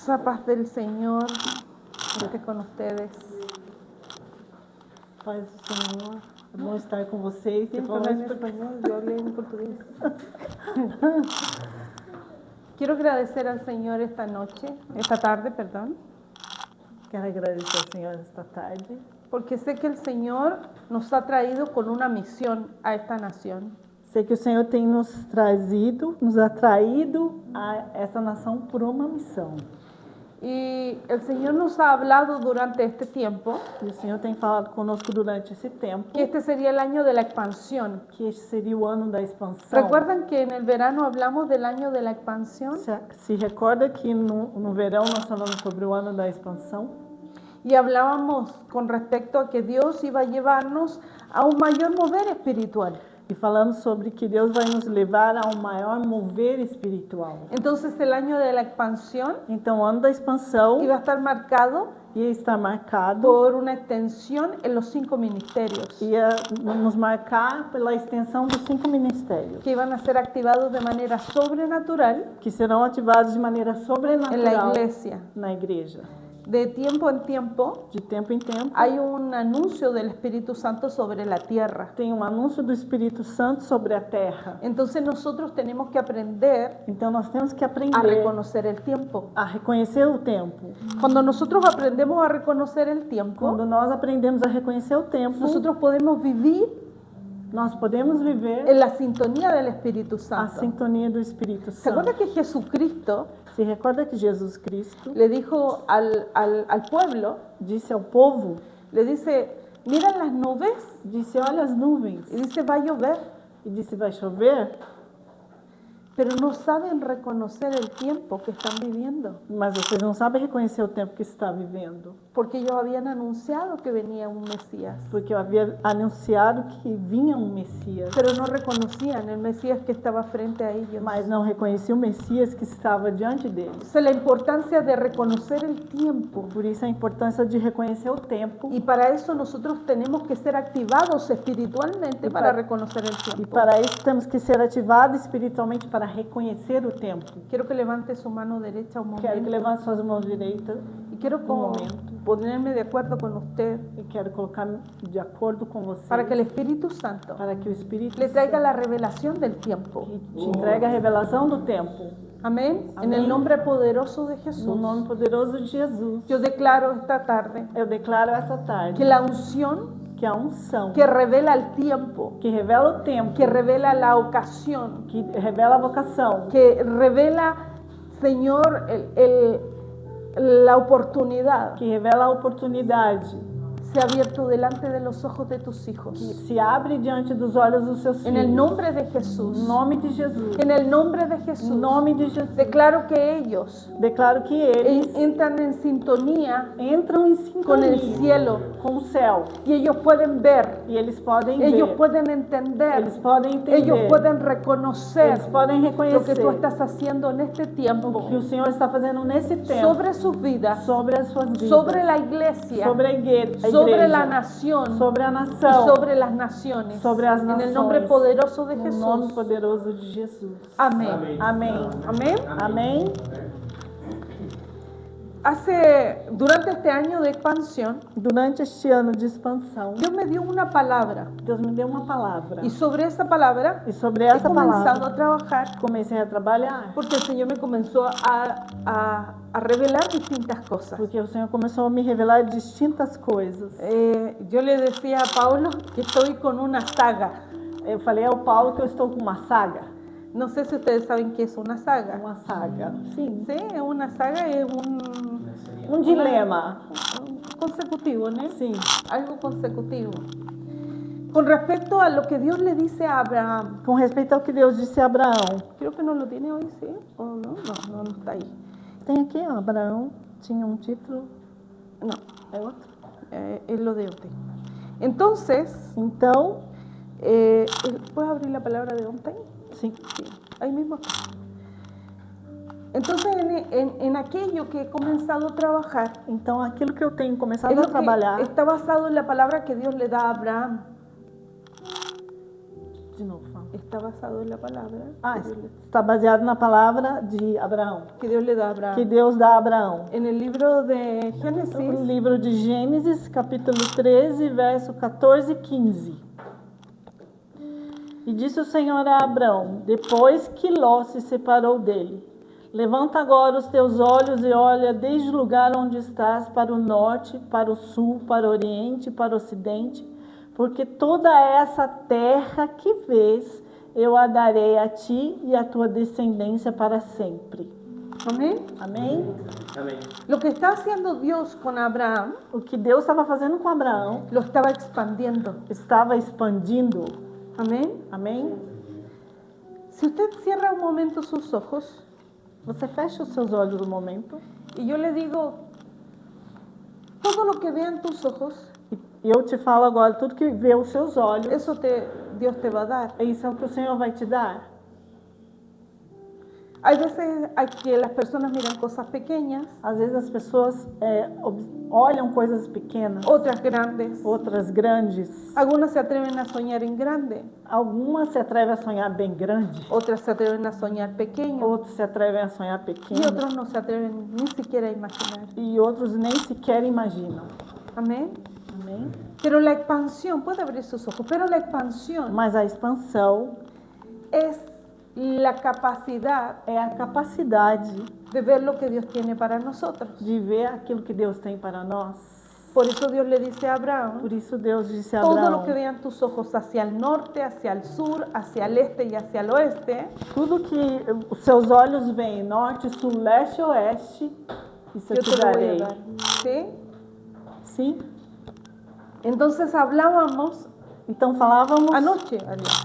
La paz del Señor esté con ustedes. Paz do Senhor, é bom estar com vocês. ¿Quién habla en español? Yo hablé en portugués. Quiero agradecer al Señor esta tarde, Quero agradecer ao Senhor esta tarde, porque sé que el Señor nos ha traído con una misión a esta nación. sei que o Senhor tem nos atraído a essa nação por uma missão. Y el Señor nos ha hablado durante este tiempo E o Senhor tem falado conosco durante esse tempo que este sería el año de la expansión. que este seria o ano da expansão. ¿Recuerdan que en el verano hablamos del año de la expansión? Se recorda que no verão nós falamos sobre o ano da expansão? Y hablábamos con respecto a que Dios iba a llevarnos a un mayor mover espiritual. E falamos sobre que Deus vai nos levar a um maior mover espiritual. Entonces el año de la expansión Então, o ano da expansão iba a estar marcado ia estar marcado, por una extensión en los 5 ministerios ia nos marcar pela extensão dos 5 ministérios, que iban a ser activados de manera sobrenatural que serão ativados de maneira en la sobrenatural iglesia. na igreja. De tiempo en tiempo De tempo em tempo, hay un anuncio del Espíritu Santo sobre la tierra. tem um anúncio do Espírito Santo sobre a terra. Entonces nosotros tenemos que aprender Então, nós temos que a aprender reconocer el tiempo. a reconhecer o tempo. Cuando nosotros aprendemos a reconocer el tiempo, Quando nós aprendemos a reconhecer o tempo, nosotros podemos vivir nós podemos viver en la sintonía del Espíritu a Santo. sintonia do Espírito ¿Se acuerda Santo. que Jesucristo Se recorda que Jesus Cristo le dijo al pueblo, disse ao povo, le dice, mira las nubes disse, olha as nuvens, y dice, va a llover, e disse, vai chover, pero no saben reconocer el tiempo que están viviendo, mas vocês não sabem reconhecer o tempo que está vivendo, porque ellos habían anunciado que venía un Mesías, porque eu havia anunciado que vinha um Messias, pero no reconocían el Mesías que estaba frente a ellos. mas não reconhecia o Messias que estava diante deles. Esa es la importancia de reconocer el tiempo. Por isso a importância de reconhecer o tempo, Y para eso nosotros tenemos que ser activados espiritualmente para reconocer el e tiempo. para isso temos que ser ativados espiritualmente para reconhecer o tempo. Quiero que levante su mano derecha un Quero que momento levante suas mãos direitas y quiero ponerme de acuerdo con usted e quero colocar de acordo com você, para que el Espíritu Santo para que o Espírito le traiga la Santo revelación del tiempo. te entregue a revelação do tempo. Amén. En Amén. el nombre poderoso de No Jesús, nome poderoso de Jesus, yo declaro esta tarde eu declaro essa tarde que la unción que a unção que revela el tiempo, que revela o tempo, que revela la ocasión, que revela a vocação, que revela, Señor, la oportunidad, que revela a oportunidade, se ha abierto delante de los ojos de tus hijos. que se abre diante dos olhos dos seus En filhos. el nombre de Jesús, Em nome de Jesus. en el nombre de Em Jesús, nome de Jesus. declaro que ellos Declaro que eles entran en sintonía entram em con el sintonia cielo com o céu. y ellos pueden ver, E eles podem ellos ver, pueden entender, eles podem entender, ellos pueden reconocer eles podem lo que reconhecer tú estás haciendo en este tiempo o que o Senhor está fazendo nesse tempo sobre sus vidas, sobre as suas vidas, sobre la iglesia, sobre a igreja, sobre la nación sobre a y nação, sobre las naciones. sobre as En nações, el nombre poderoso de no nome Jesús. poderoso de Jesus. Amén. Amém. Amén. Amém. Durante este año de expansión, Durante este ano de expansão, Dios me dio una palabra Deus me deu uma palavra. y sobre esa palabra E sobre he essa comenzado palavra, a trabajar comecei a trabalhar. porque el Señor me comenzó a revelar distintas cosas. Porque o Senhor começou a me revelar distintas coisas. Yo le decía a Paulo que estoy con una saga. Eu falei ao Paulo que eu estou com uma saga. No sé si ustedes saben qué es una saga. Uma saga. Sim. Sí, una saga es Um dilema. un consecutivo, ¿no? Sim. Algo consecutivo. Con respecto a lo que Dios le dice a Abraham, Com respeito ao que Deus disse a Abraão. creo que no lo tiene hoy, ¿sí? ¿O no? No está ahí. Tem aqui, ó, Abraão tinha um título. No, É outro. es lo de usted. Entonces, Então, ¿puedes abrir la palabra de Ontay? sim. Sí, ahí mismo está. Entonces, en aquello que he comenzado a trabajar, Então, aquilo que eu tenho es começado lo a que trabalhar. está basado en la palabra que Dios le da a Abraham. De novo, fala. está basado en la palabra Ah, está baseado na palavra de Abraão, que Dios le da a Abraham. que Deus dá a Abraão. En el libro de O Génesis, livro de Gênesis, capítulo 13, verso 14 e 15. E disse o Senhor a Abraão, depois que Ló se separou dele: levanta agora os teus olhos e olha desde o lugar onde estás para o norte, para o sul, para o oriente, para o ocidente, porque toda essa terra que vês, eu a darei a ti e a tua descendência para sempre. amén. Amém? Amém. Lo que está haciendo Dios con Abraham, O que Deus estava fazendo com Abraão lo estaba expandiendo. estava expandindo. Amén. Amém? Si usted cierra un momento sus ojos Você fecha os seus olhos um momento y yo le digo, todo lo que vean tus ojos, e eu te falo agora, tudo que vê os seus olhos, Dios te va a dar. isso é o que o Senhor vai te dar. Hay veces hay que las personas miran cosas pequeñas, Às vezes as pessoas olham coisas pequenas, otras grandes. outras grandes. Algunas se atreven a soñar en grande, Algumas se atrevem a sonhar bem grande, otras se atreven a soñar pequeño outros se atrevem a sonhar y pequeno otros no se atreven ni siquiera a imaginar. e outros nem sequer imaginam. Amén. Amém? Pero la expansión, puede abrir sus ojos, pero la expansión Mas a expansão es la capacidad é a capacidade de ver lo que Dios tiene para nosotros. de ver aquilo que Deus tem para nós. Por eso Dios le dice a Abraham, Por isso Deus disse a todo Abraão, lo que vean tus ojos hacia el norte, hacia el sur, hacia el este y hacia el oeste, tudo que os seus olhos veem, norte, sul, leste, oeste, isso eu yo te te lo voy a darei. dar. ¿Sí? Sim? Entonces hablábamos Então falávamos anoche,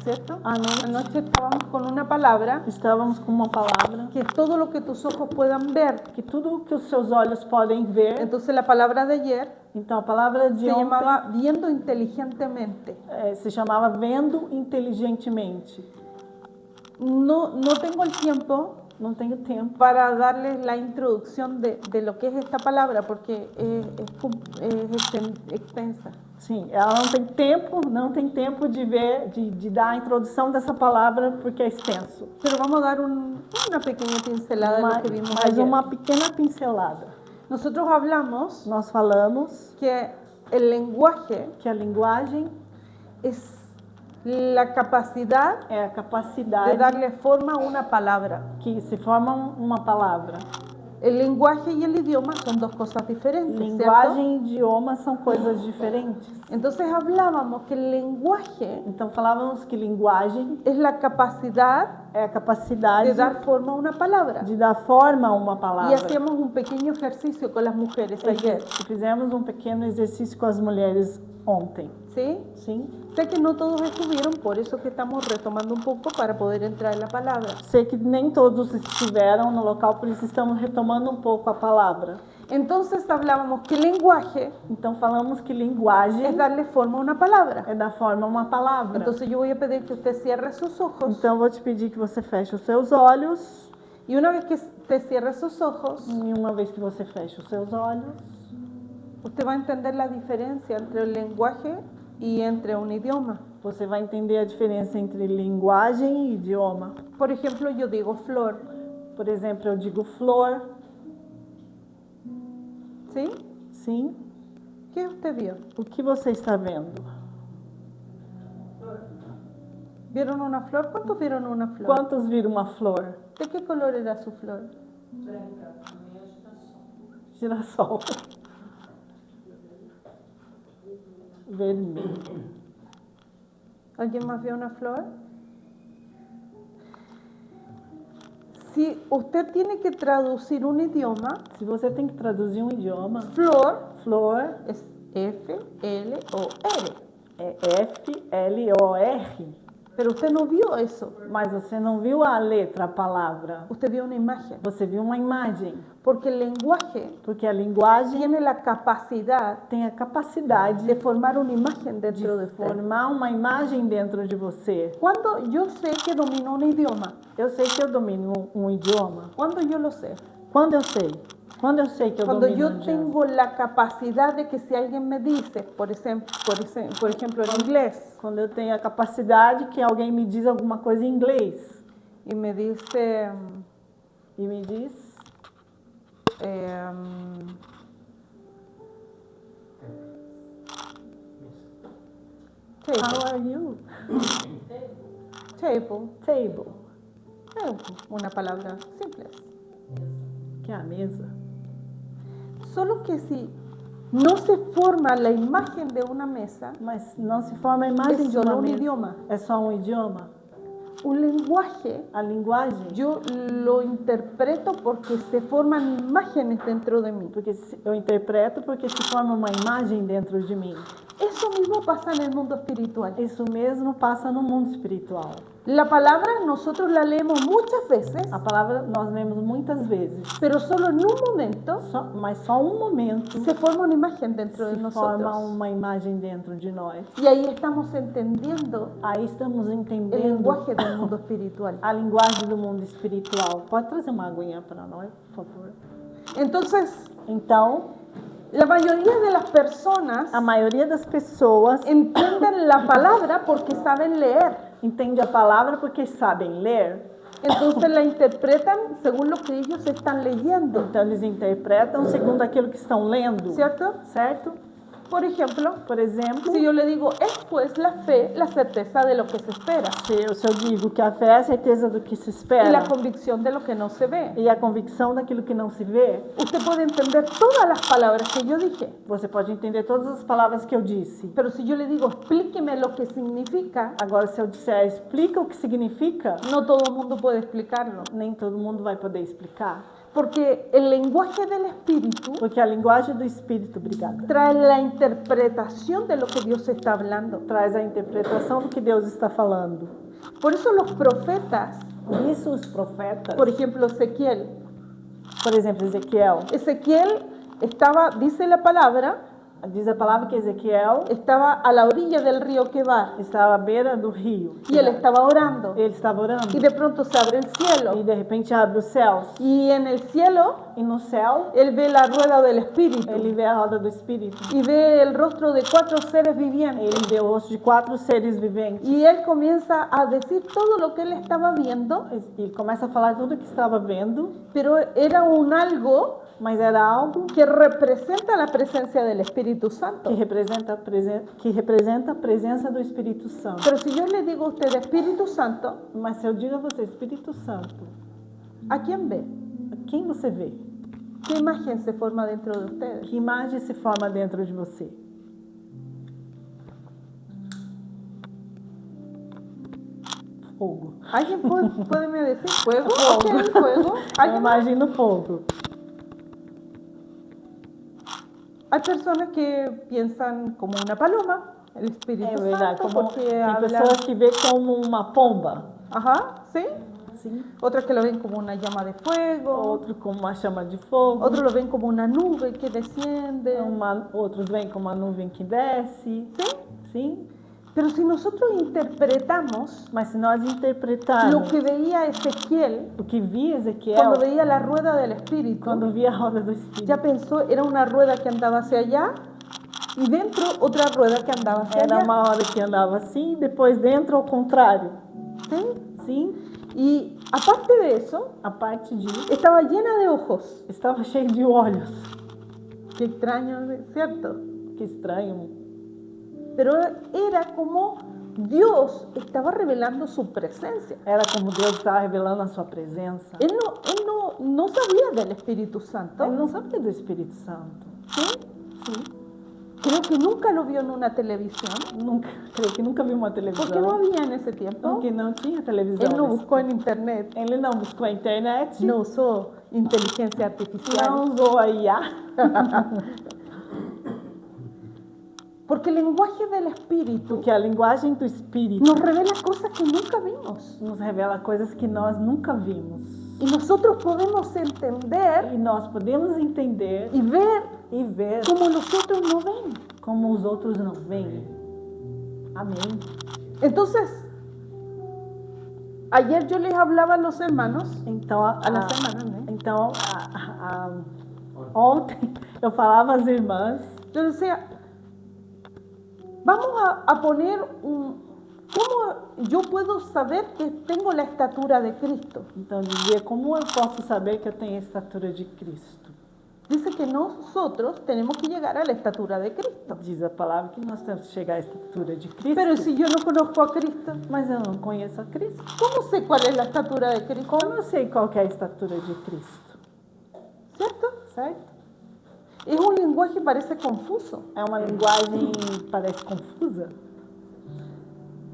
¿cierto? à noite, Anoche estábamos con una palabra estávamos com uma palavra, que todo lo que tus ojos puedan ver. que tudo que os seus olhos podem ver, Entonces la palabra de ayer então a palavra de se ontem llamaba viendo inteligentemente. se chamava vendo inteligentemente. No tengo el tiempo Não tenho tempo para darles la introducción de lo que es esta palabra porque es extensa. Sim, ela não tem tempo de ver, de dar a introdução dessa palavra porque é extenso. Pero vamos a dar una pequeña pincelada de lo que vimos Mas ayer. uma pequena pincelada. Nosotros hablamos Nós falamos que el lenguaje que a linguagem es la capacidad é a de capacidade darle forma a una palabra. que se forma uma palavra. El lenguaje y el idioma son dos cosas diferentes, ¿cierto? Linguagem e idioma são coisas diferentes. Entonces hablábamos que el lenguaje Então falávamos que linguagem es la capacidad é a capacidade de dar forma a una palabra. de dar forma a uma Y palavra. hacíamos un pequeño ejercicio con las mujeres ayer, E fizemos um pequeno exercício com as mulheres ontem. ¿sí? Sim? Sé que no todos estuvieron, por eso que estamos retomando un poco para poder entrar en la palabra. Sei que nem todos estiveram no local, por isso estamos retomando um pouco a palavra. Entonces hablábamos que lenguaje Então falamos que linguagem es darle forma a una palabra. é dar forma a uma palavra. Entonces yo voy a pedir que usted cierre sus ojos Então vou te pedir que você feche os seus olhos. y una vez que usted cierre sus ojos, E uma vez que você feche os seus olhos, usted va a entender la diferencia entre el lenguaje y entre un idioma. você vai entender a diferença entre linguagem e idioma. Por ejemplo, yo digo flor, Por exemplo, eu digo flor, ¿sí? sim. ¿Qué usted vio? O que você está vendo? ¿Vieron una flor? ¿Cuántos vieron una flor? Quantos viram uma flor? ¿De qué color era su flor? Girassol. Vermelho. ¿Alguien más vio una flor? Si usted tiene que traducir un idioma, Se você tem que traduzir um idioma, flor flor es F-L-O-R. é F-L-O-R, Pero usted no vio eso. mas você não viu a letra, a palavra. Usted vio una imagen. Você viu uma imagem, Porque el lenguaje porque a linguagem tiene la capacidad tem a capacidade de formar una imagen dentro de de usted. formar uma imagem dentro de você. Cuando yo sé que domino un idioma, Eu sei que eu domino um idioma. cuando yo lo sé, Quando eu sei? Quando eu sei que eu Cuando domino yo o idioma. tengo la capacidad de que si alguien me dice, por ejemplo en inglés, Quando eu tenho a capacidade que alguém me diz alguma coisa em inglês y me dice, e me diz, how are you? table, Table, una palabra simple. que é a mesa. Solo que si no se forma la imagen de una mesa, Mas não se forma a imagem es de uma solo un mesa. idioma. É só um idioma. Un lenguaje, A linguagem, yo lo interpreto porque se forman imágenes dentro de mí. porque eu interpreto porque se forma uma imagem dentro de mim. Eso mismo pasa en el mundo espiritual. Isso mesmo passa no mundo espiritual. La palabra nosotros la leemos muchas veces, A palavra nós lemos muitas vezes, pero solo en un momento mas só um momento se forma una imagen dentro de se forma nosotros. uma imagem dentro de nós. Y ahí estamos entendiendo Aí estamos el entendendo lenguaje del mundo espiritual. a linguagem do mundo espiritual. Pode trazer uma aguinha para nós, por favor? Entonces, Então, la mayoría de las personas a maioria das pessoas entienden la palabra porque saben leer. entende a palavra porque sabem ler. Entonces la interpretan según lo que ellos están leyendo, Então, eles interpretam segundo aquilo que estão lendo, ¿cierto? certo? Por ejemplo, Por exemplo, si yo le digo, es pues la fe, la certeza de lo que se espera se eu digo que a fé é a certeza do que se y espera la convicción de lo que no se ve. e a convicção daquilo que não se vê, Usted puede entender todas las palabras que yo dije, você pode entender todas as palavras que eu disse. pero si yo le digo, explíqueme lo que significa, Agora, se eu disser, explica o que significa, no todo el mundo puede explicarlo. nem todo mundo vai poder explicar. Porque el lenguaje del Espíritu Porque a linguagem do Espírito, obrigada, trae la interpretación de lo que Dios está hablando. traz a interpretação do que Deus está falando. Por eso los profetas, Por isso, os profetas, por ejemplo Ezequiel, por exemplo, Ezequiel estaba, dice la palabra, diz a palavra que Ezequiel estaba a la orilla del río Quebar estava à beira do rio. y él estaba orando Ele estava orando. y de pronto se abre el E cielo de repente abre os céus. y en el cielo E no céu, él ve la rueda del Espíritu ele vê a roda do Espírito. y ve el rostro de 4 seres vivientes Ele vê o rosto de 4 seres viventes. y él comienza a decir todo lo que él estaba viendo, E começa a falar tudo o que estava vendo, pero era un algo mas era algo que representa la presencia del Espíritu Santo. que representa a presença do Espírito Santo. Pero si yo le digo a usted Espíritu Santo, Mas se eu digo a você, Espírito Santo, ¿a quién ve? quem você vê? ¿Qué imagen se forma dentro de ustedes? Que imagem se forma dentro de você? Fogo. ¿Alguien puede me decir fuego? Ok, fuego. Eu ¿Alguien más? imagino fogo. Hay personas que piensan como una paloma, el Espíritu É verdade, Santo, como porque tem habla... pessoas que vê como uma pomba, Ajá, ¿sí? sim. Otras que lo ven como una llama de fuego, Outro como uma chama de fogo, otros lo ven como una nube que desciende, outros vêm como uma nuvem que desce, ¿sí? sim. Pero si nosotros interpretamos Mas se nós lo interpretarmos que veía Ezequiel o que via Ezequiel, cuando veía la rueda del Espíritu, quando via a roda do Espírito, ya pensó, era una rueda que andaba hacia allá y dentro otra rueda que andaba hacia era allá, uma roda que andava assim, depois dentro ao contrário, ¿sí? sim. Y aparte de eso, A parte disso, estaba llena de ojos. estava cheio de olhos. Qué extraño, ¿cierto? Que estranho. Pero era como Dios estaba revelando su presencia. Era como Deus estava revelando a sua presença. Él no sabía del Espíritu Santo, Ele não sabia do Espírito Santo. ¿sí? Sim. Creo que nunca lo vio en una televisión, Creio que nunca viu uma televisão. porque no había en ese tiempo. Porque não tinha televisão. Él no buscó en internet, Ele não buscou a internet. no usó inteligencia artificial, Não usou a IA. porque el lenguaje del Espíritu Porque a linguagem do Espírito nos revela cosas que nunca vimos. nos revela coisas que nós nunca vimos. Y nosotros podemos entender E nós podemos entender y ver e ver como los otros no ven. como os outros não veem. Amém. Entonces, ayer yo les hablaba a los hermanos, Então, a las hermanas, ¿no? então Ontem eu falava às irmãs, yo decía, vamos a poner ¿cómo yo puedo saber que tengo la estatura de Cristo? então eu dizia, como eu posso saber que eu tenho a estatura de Cristo? Dice que nosotros tenemos que llegar a la estatura de Cristo. Diz a palavra que nós temos que chegar à estatura de Cristo. Pero si yo no conozco a Cristo, Mas eu não conheço a Cristo. ¿cómo sé cuál es la estatura de Cristo? Como eu sei qual que é a estatura de Cristo? ¿Cierto? Certo? Es un lenguaje que parece confuso. É uma linguagem que parece confusa.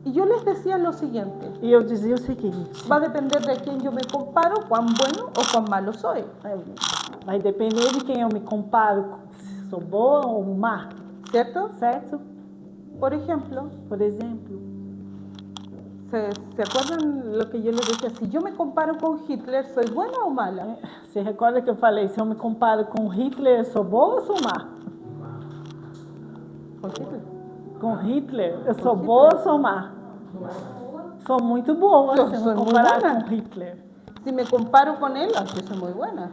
Y yo les decía lo siguiente, E eu dizia o seguinte, va a depender de quién yo me comparo, cuán bueno o cuán malo soy. vai depender de quem eu me comparo, se sou boa ou má, ¿Cierto? certo? Por ejemplo, Por exemplo, ¿se acuerdan lo que yo les decía? Si yo me comparo con Hitler, ¿soy buena o mala? você recorda que eu falei, se eu me comparo com Hitler, sou boa ou sou má? ¿Con Hitler? Com Hitler, eu sou boa ou sou má? Sou muito boa Eu se eu sou me muito comparar boa. com Hitler. Si me comparo con él, yo soy muy buena.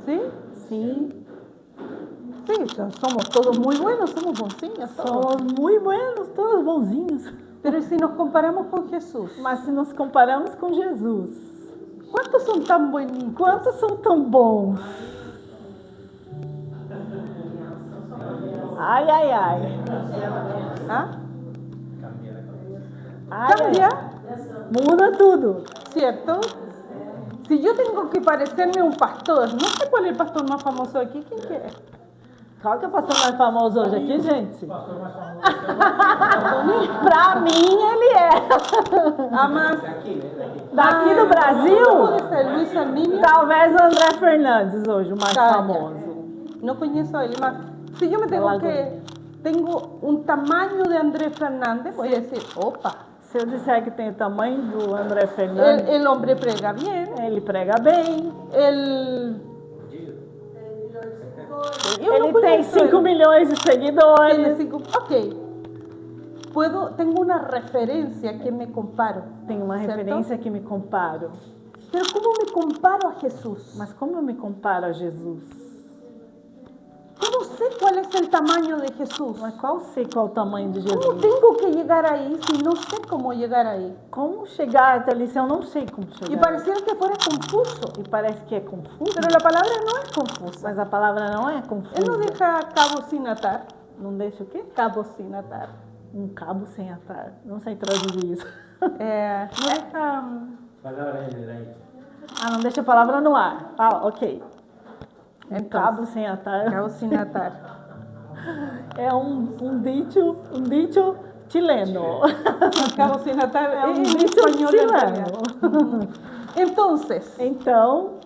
¿Sí? Sim, Sí, somos todos muy buenos, somos boncinhos todos. somos muito buenos, todos bonzinhos. Pero ¿y si nos comparamos con Jesús? Mas se nos comparamos com Jesus, ¿Cuántos son tan bonitos? quantos são tão bons? Ai, ai, ai. ¿Ah? Ai, Cambia, ai. Muda tudo. ¿cierto? Si yo tengo que parecerme a un pastor, no sé cuál es el pastor más famoso aquí, ¿quién quiere? Qual que é o pastor mais famoso hoje aqui, gente? Pra mim, ele é. Ah, más. Daqui do ¿Cómo Brasil, puede ser? Luis Arminio. talvez o André Fernandes hoje, o mais Calla. famoso. No conozco a él más. Si yo me tengo un tamaño de Andrés Fernández, voy a decir, opa, Se eu disser que tem o tamanho do André Fernandes, el hombre prega bien, ele prega bem, el... Yo ele no tem conozco 5 él. milhões de Tiene seguidores. 5. Ok. Tengo una referencia que me comparo. Tem uma ¿cierto? referência que me comparo. Pero ¿cómo me comparo a Jesús? Mas como eu me comparo a Jesus? ¿Cómo sé cuál es el tamaño de Jesús? Mas qual sei qual o tamanho de ¿Cómo Jesus? tengo que llegar ahí si no sé cómo llegar ahí? Como chegar até ali se eu não sei como Y chegar? pareciera que fuera confuso. E parece que é confuso. Pero la palabra no es confusa. Mas a palavra não é Él no confusa. deja cabo sin atar. Não deixa o quê? Cabo sin atar. Um cabo sem atar. Não sei traduzir isso. No deja... Palabras en el aire. Ah, não deixa a palavra no ar. Ah, ok. Um Então, cabo sem atar. Cabo sin atar. É um dicho chileno. Cabo sin atar É um en dicho español en realidad. chileno. Entonces, Então,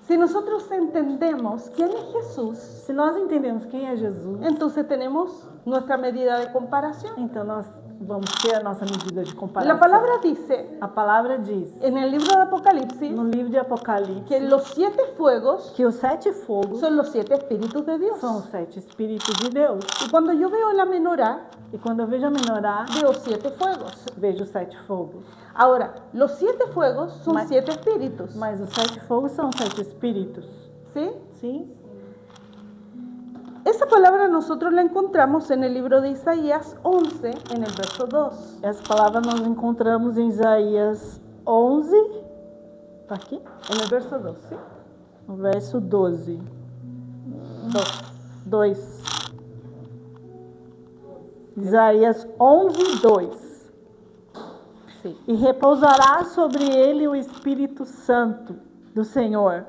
si nosotros entendemos quién es Jesús, se nós entendemos quem é Jesus, entonces tenemos nuestra medida de comparación. então nós vamos ter a nossa medida de La comparação. palabra dice A palavra diz, en el libro de Apocalipsis no livro de Apocalipse, que los 7 fuegos que os 7 fogos son los 7 espíritus de Dios. são os 7 Espíritos de Deus. Y cuando yo veo la menorá, E quando eu vejo a menorá, veo 7 fuegos. vejo os 7 fogos. Ahora, los 7 fuegos son Ma- 7 espíritus. Mas os 7 fogos são os 7 Espíritos. ¿Sí? Sim? Esa palabra nosotros la encontramos en el libro de Isaías 11, en el verso 2. Essa palavra nós encontramos em Isaías 11, tá aqui? En el verso 2, ¿sí? No verso 12. 2. Isaías 11, 2. Sí. E repousará sobre ele o Espírito Santo do Senhor.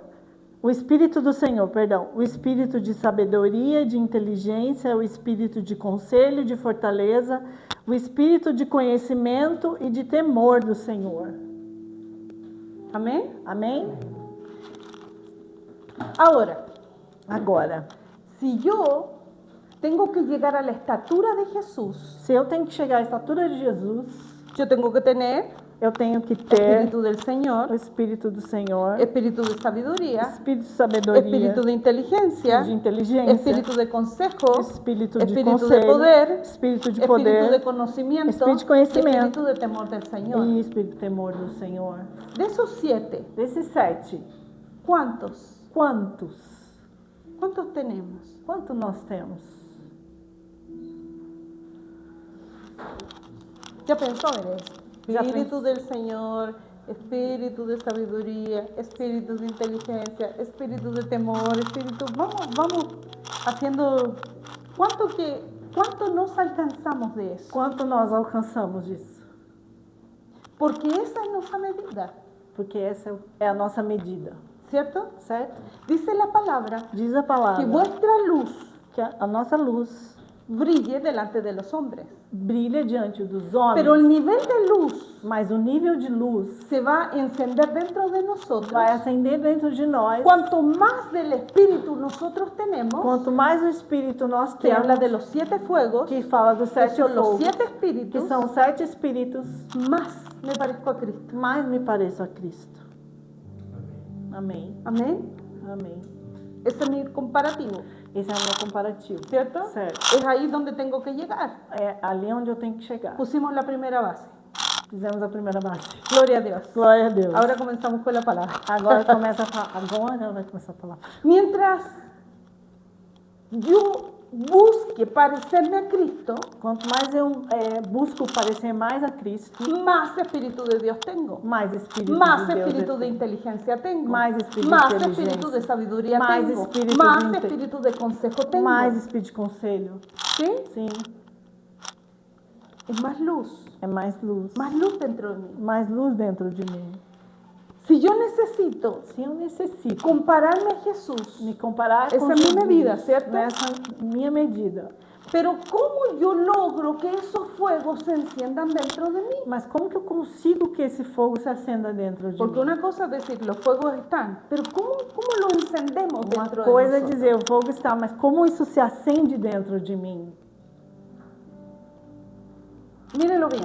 O Espírito do Senhor, perdão. O Espírito de sabedoria, de inteligência, o Espírito de conselho, de fortaleza, o Espírito de conhecimento e de temor do Senhor. Amén. Amém? Ahora, Agora, si yo tengo que llegar a la estatura de Jesús, se eu tenho que chegar à estatura de Jesus, yo tengo que tener eu tenho que ter espíritu del Señor, o Espírito do Senhor, espíritu de sabiduría, Espírito de sabedoria, espíritu de inteligencia, de inteligência, espíritu de consejo, Espírito de espíritu de conselho, poder, Espírito de espíritu poder de conocimiento, espíritu de conhecimento, espíritu de temor del Señor. e Espírito de temor do Senhor. De esos 7, Desses 7, ¿Cuántos? Quantos? ¿Cuántos tenemos? Quanto nós temos? Ya pensó en eso. Ya Espíritu del Señor, espíritu de sabiduría, espíritu de inteligencia, espíritu de temor, espíritu. Vamos haciendo. ¿Cuánto nos alcanzamos de eso? Quanto nós alcançamos disso? Porque esa es nuestra medida, Porque essa é a nossa medida, ¿cierto? certo? Dice la palabra Diz a que palavra vuestra luz que a nossa luz brille delante de los hombres. brilha diante dos homens, Pero el nivel de luz mas o nível de luz se va a encender dentro de nosotros. vai acender dentro de nós. Cuanto más del Espíritu nosotros tenemos, Quanto mais o Espírito nós que habla temos, de los 7 fuegos, que fala dos que 7 son los fogos, 7 que espíritus, são 7 Espíritos, más me parezco a Cristo. mais me pareço a Cristo. Amém. Amén. Amém. Ese es mi comparativo, Esse é o meu comparativo. ¿cierto? Certo. Es ahí donde tengo que llegar. É ali onde eu tenho que chegar. Pusimos la primera base. Fizemos a primeira base. Gloria a Dios. Glória a Deus. Ahora comenzamos con la palabra. Agora começa a falar. Agora vai começar a falar. Mientras yo busque parecerme a Cristo, Quanto mais eu busco parecer mais a Cristo, más Espíritu de Dios tengo. mais Espírito Más de Deus espíritu eu de tenho. inteligencia tengo. Más espíritu Más de espíritu inteligencia. de sabiduría Más tengo. espíritu Más de inte- espíritu de consejo tengo. Mais Espírito de conselho. ¿Sí? Sim, Es más luz. é mais luz. Más luz dentro de mí. Mais luz dentro de mim. Si yo necesito Se eu necessito compararme a Jesús, me comparar Essa com é a minha Jesus, medida, certo? nessa minha medida. pero ¿cómo yo logro que esos fuegos se enciendan dentro de mí? Mas como que eu consigo que esse fogo se acenda dentro de Porque mim? una cosa es decir, los fuegos están, pero ¿cómo lo encendemos Uma dentro coisa de é nosotros? dizer, o fogo está, mas como isso se acende dentro de mim? Mírelo bien.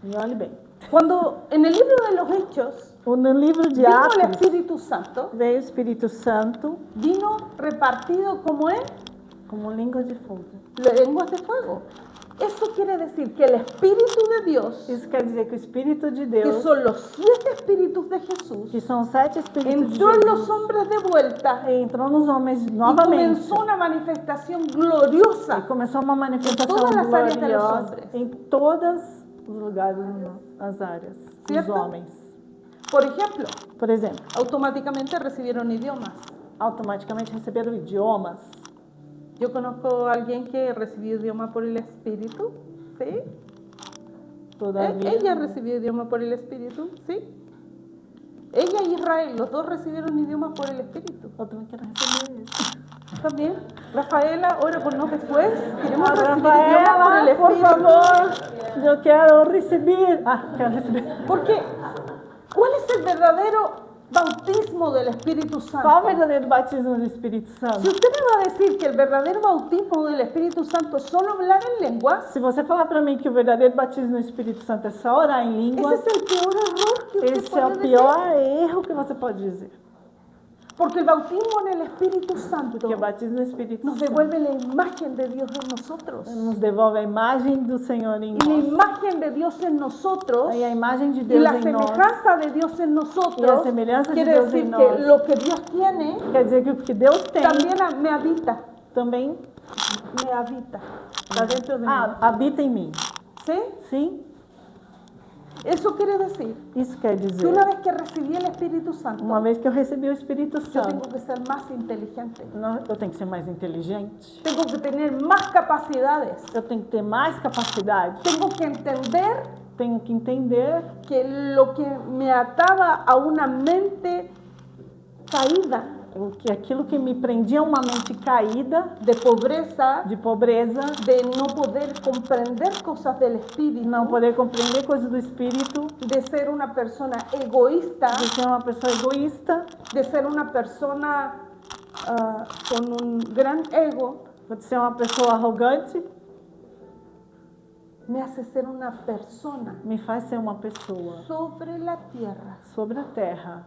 Me olhe bem. Cuando en el libro de los Hechos No livro de vino el Atos, Espíritu Santo, veio o Espírito Santo vino repartido como en como língua de fogo. lenguas de fuego. Eso quiere decir que el Espíritu de Dios, Isso quer dizer que o Espírito de que Deus, son los 7 espíritus de Jesús, que são 7 Espíritos de entró en los Jesus, hombres de vuelta entrou nos homens y novamente. comenzó una manifestación E gloriosa. começou uma manifestação Em todas as áreas de los gloriosa hombres. em todos os lugares, as áreas dos Certo? homens. Por ejemplo, Por exemplo, automáticamente recibieron idiomas. automaticamente receberam idiomas. Yo conozco a alguien que recibió idioma por el Espíritu, ¿sí? Todavia, Ella recibió idioma por el Espíritu, ¿sí? Ella y Israel, los dos recibieron idiomas por el Espíritu. eu também quero receber isso. También, Rafaela, ora por nosotros después. Queremos Ah, recibir idioma por el Rafaela, por Espíritu. favor, eu quero receber. Quero receber. Porque, ¿cuál es el verdadero bautismo del Espíritu Qual o Santo? verdadeiro batismo do Espírito Si Santo? usted me va a decir que el verdadero bautismo del Espíritu Santo es solo hablar en lenguas, Se você falar para mim que o verdadeiro batismo no Espírito Santo é só orar em ese línguas, es el peor error que usted esse é o puede decir. pior erro que você pode dizer. Porque el bautismo en el Espíritu Santo Porque o batismo no Espírito nos Santo devuelve la imagen de Dios en nosotros. nos devolve a imagem do Senhor em Y la nós. imagen de Dios en nosotros E a imagem de y Deus la em nós semejanza de Dios en e a nosotros semelhança de quiere Deus em decir nós. que lo que Dios tiene Quer dizer que o que Deus tem también me habita, também está dentro de mí. habita em mim. ¿Sí? Sim, Eso quiere decir isso quer que dizer. una vez que recibí el Espíritu Santo, Uma vez que eu recebi o Espírito yo tengo Santo, que ser más inteligente, eu tenho que ser mais inteligente, tengo que tener más capacidades, eu tenho que ter mais capacidade, tengo que entender tenho que entender que lo que me ataba a una mente caída, que aquilo que me prendia a uma mente caída, de pobreza, de pobreza, de no poder comprender cosas del Espíritu, não poder compreender coisas do Espírito, de ser una persona egoísta, de ser uma pessoa egoísta, de ser una persona con un gran ego, de ser uma pessoa arrogante, me hace ser una persona me faz ser uma pessoa sobre la tierra sobre a terra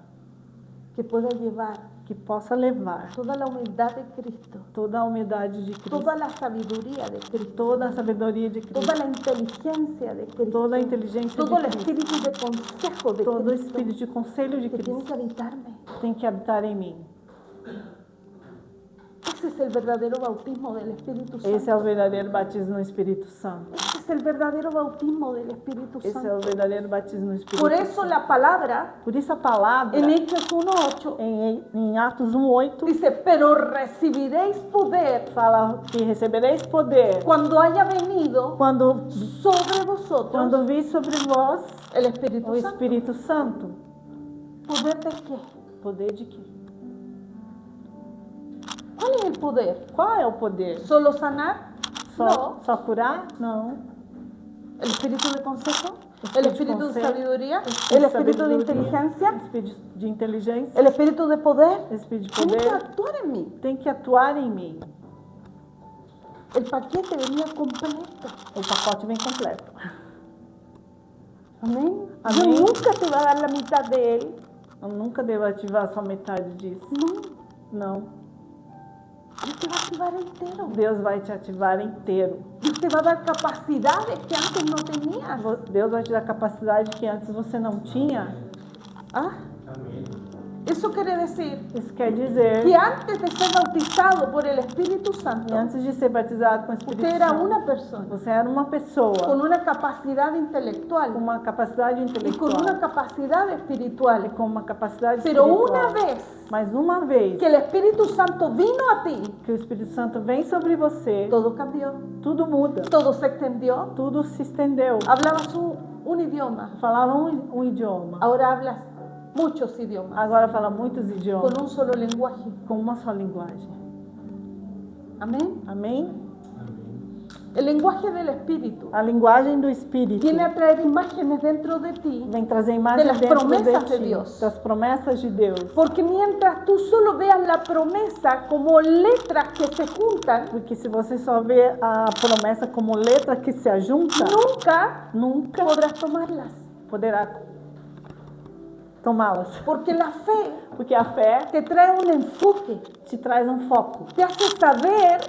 que pueda llevar que possa levar toda la humildad de Cristo, toda a humildade de Cristo, toda la sabiduría de Cristo, toda a sabedoria de toda Cristo, la inteligencia de Cristo, toda a inteligência todo el de Cristo, espíritu de consejo de todo o Cristo espírito de conselho de que tiene Cristo que habitarme. tem que habitar em mim. Ese es el verdadero bautismo del Espíritu Santo. Esse é o verdadeiro batismo no Espírito Santo. Ese es el verdadero bautismo del Espíritu Esse é Santo. o verdadeiro batismo no Espírito Por eso Santo. la palabra Por isso a palavra en Hechos 1:8 em Atos 1:8 dice, pero recibiréis poder fala que recebereis poder cuando haya venido quando sobre vosotros vir sobre vós el Espíritu o Santo. Espírito Santo. ¿Poder de qué? Poder de quê? ¿Cuál es el poder? Qual é o poder? ¿Solo sanar? No. Só curar? Não. ¿El espíritu de consejo? Espíritu ¿El de espíritu de consejo, sabiduría? espíritu ¿El de espíritu de sabedoria, inteligencia? Espírito de inteligência, ¿El espíritu de poder? Espírito de Tiene que poder, actuar en mí. tem que atuar em mim. El paquete venía completo. O pacote vem completo. Amén. Amén. Dios nunca te va a dar la mitad de él. Eu nunca devo ativar só metade disso. No. Não. Dios te va a activar entero. Deus vai te ativar inteiro. Dios te va a dar capacidades que antes no tenías. Deus vai te dar capacidade que antes você não tinha. ¿Ah? Amén. Eso quiere decir Isso quer dizer que antes de ser bautizado por el Espíritu que Santo, antes de ser batizado com o Espírito usted era Santo, una persona você era uma pessoa con una capacidad com intelectual uma capacidade y con intelectual una capacidad e espiritual. com uma capacidade Pero espiritual. una vez Mas uma vez que el Espíritu Santo vino a ti, que o Espírito Santo vem sobre você, todo cambió, tudo muda, todo se extendió. tudo se estendeu. Hablabas un idioma, Falava um idioma, ahora hablas muchos idiomas agora fala muitos idiomas con un solo lenguaje. com uma só linguagem. Amén. Amém? El lenguaje del Espíritu A linguagem do Espírito viene a traer imágenes dentro de ti, vem trazer imagens de las dentro promesas de de ti, Dios. das promessas de Deus. porque mientras tú solo veas la promesa como letras que se juntan, Porque se você só vê a promessa como letra que se ajunta, nunca nunca podrás tomarlas. poderá tomá-las. Porque la fe Porque a fé te trae un enfoque, te traz um foco, te hace saber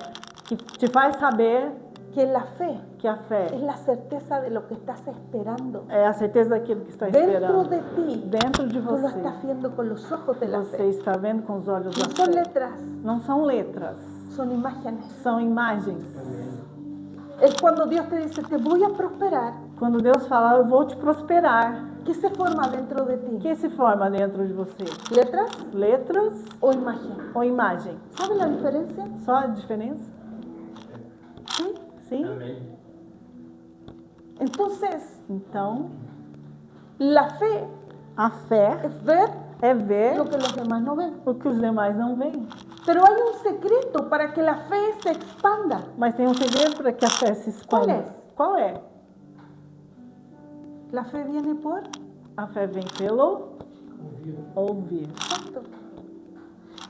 que te faz saber que la fe que a fé es la certeza de lo que estás esperando. é a certeza daquilo que está Dentro esperando. de ti, Dentro de tú lo você, estás viendo con los ojos de la você fe. está vendo com os olhos No da son fé. letras, Não são letras, son imágenes. são imagens. Es cuando Dios te dice, te voy a prosperar, Quando Deus fala, eu vou te prosperar, que se forma dentro de o ti. que se forma dentro de você? ¿Letras Letras o imagen? ou imagem? ¿Sabe la diferencia? Só a diferença? ¿Sí? Sim? Amén. Entonces, Então, la fe a fé es ver é ver lo que los demás no ven. o que os demais não veem. Pero hay un secreto para que la fe se expanda. Mas tem um segredo para que a fé se expanda. Qual é? La fe viene por A fé vem pelo ouvir. Santo.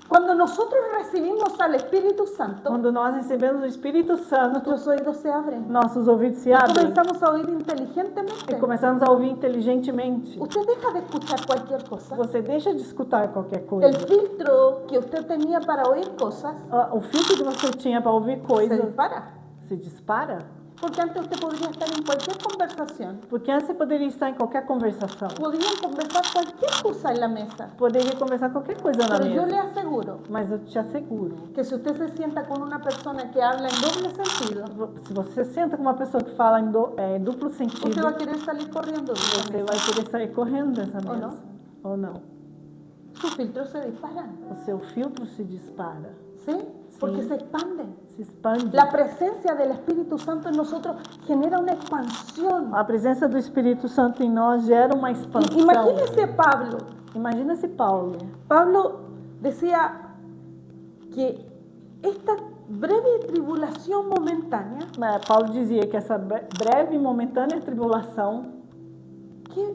Cuando nosotros recibimos al Espíritu Santo, Quando nós recebemos o Espírito Santo, nuestros oídos se abren. nossos ouvidos se Y abrem comenzamos a oír e inteligentemente. começamos a ouvir inteligentemente. Usted deja de escuchar cualquier cosa. Você deixa de escutar qualquer El coisa. filtro que usted tenía para oír cosas O filtro que você tinha para ouvir se coisas dispara. se dispara. Porque antes usted podría estar en cualquier conversación. Porque antes você poderia estar em qualquer conversação. Podrían conversar cualquier cosa en la mesa. Poderia conversar qualquer coisa na Pero yo le mesa. aseguro Mas eu te asseguro, que si usted se sienta con una persona que habla en doble sentido, se você senta com uma pessoa que fala em duplo usted sentido, va a querer salir corriendo de esa você mesa. vai querer sair correndo dessa Ou mesa. Ou não. Sus filtros se disparan, O seu filtro se dispara, ¿sí? Porque Sí. se expanden. se expande. La presencia del Espíritu Santo en nosotros genera una expansión. A presença do Espírito Santo em nós gera uma expansão. Imagínese Pablo. Imagina se Paulo. Pablo decía que esta breve tribulación momentánea, Paulo dizia que essa breve e momentânea tribulação